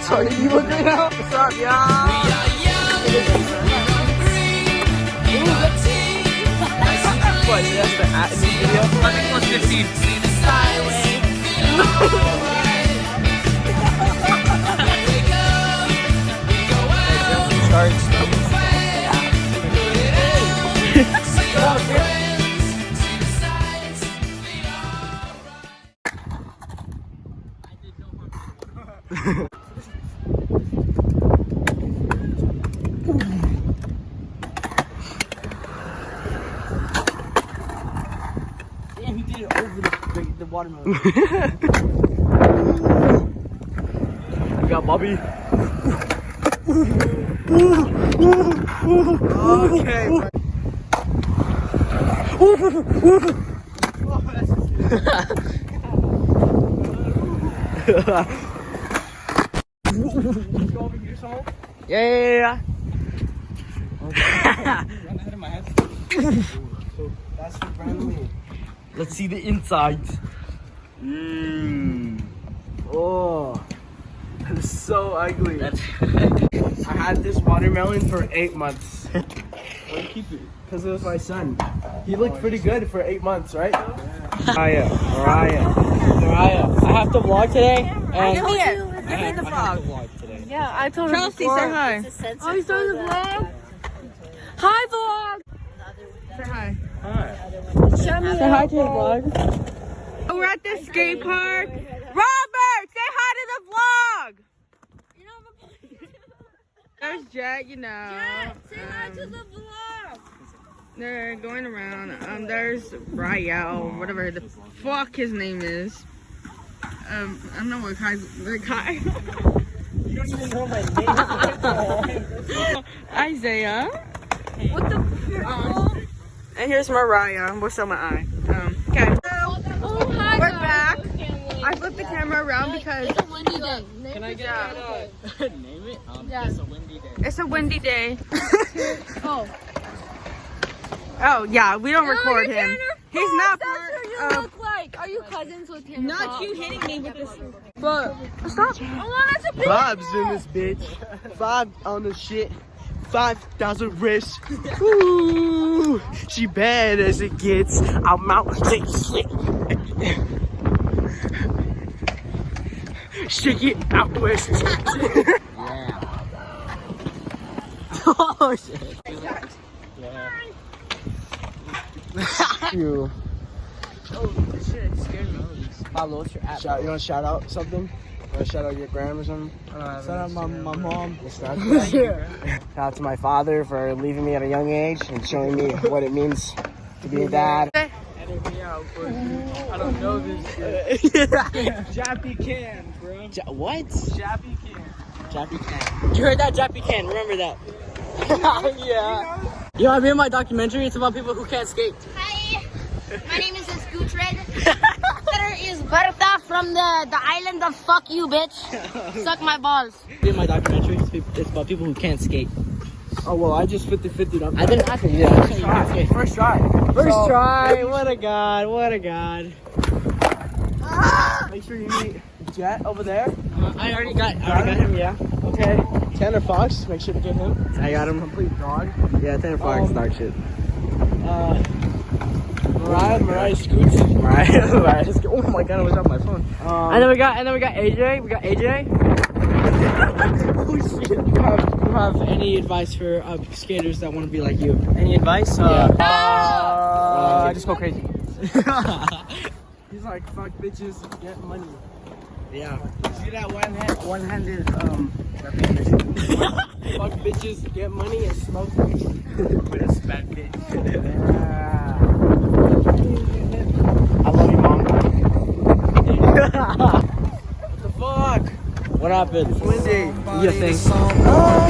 Sorry, you look right now. What's up, y'all? What, that's the at in the video? I think it was 15. Starts. Damn, he did it over the watermelon. We got Bobby. Okay. Yeah. Run ahead of my head. That's for friendly. Let's see the insides. Oh, that's so ugly. I had this watermelon for 8 months. Why do you keep it? Because it was my son. He looked pretty good for 8 months, right? Mariah. I have to vlog today. And Give me the vlog. Yeah, I told her Chelsea, before. say hi. Oh, you started the vlog? Hi, vlog! Say hi. Say hi to the vlog. Oh, we're at the skate park. Robert, say hi to the vlog. There's Jet, you know. Say hi to the vlog. They're going around. There's Rael, whatever the fuck his name is. I don't know what kind the guy. You don't even know my name. Isaiah. What the fuck? And here's Mariah. What's on my eye? Okay. Oh, hi, We're guys. back. I flipped the camera around because It's a windy day. Can I get name it? Yeah. It's a windy day. it's a windy day. Oh. Oh yeah, we don't record Look, him. Tanner He's Fox, not That's part who you of. look like. Are you cousins with him? Not you hitting me with this. But stop. Oh, that's a big Vibes in this bitch. 5 on the shit. 5,000 wrists. Ooh, she bad as it gets. I'm out. Shake it out west. Oh shit. You. Oh shit, scared me. Pablo, what's your app? You want to shout out something? You want to shout out your grandma or something? Shout out my mom. Shout out to my father for leaving me at a young age and showing me what it means to be a dad. Edit me out, but I don't know this shit. Jappy can, bro. What? Jappy can. Jappy can. You heard that? Jappy can. Remember that. Yeah. You want to be in my documentary? It's about people who can't skate. Hi, my name is Gutred. There is Bertha from the island of fuck you, bitch. Suck my balls. Be in my documentary. It's about people who can't skate. Oh, well, I just 50-50'd up. I didn't ask you. Yeah. First try. First try. What a god. What a god. Make sure you meet Jet over there. I already got him. Yeah. Okay. Tanner Fox, make sure to get him. I got him. Complete dog. Yeah, Tanner Fox, dark shit. Mariah Scoots. Mariah. Oh my god, I was on my phone. And then we got AJ. We got AJ. Oh shit. You have any advice for skaters that want to be like you? Any advice? Just go crazy. He's like, fuck bitches, get money. Yeah. See that one-handed definition? Fuck bitches, get money, and smoke weed. With a spat bitch. Yeah. I love you, mom. What the fuck? What happened? It's windy. You think? Oh,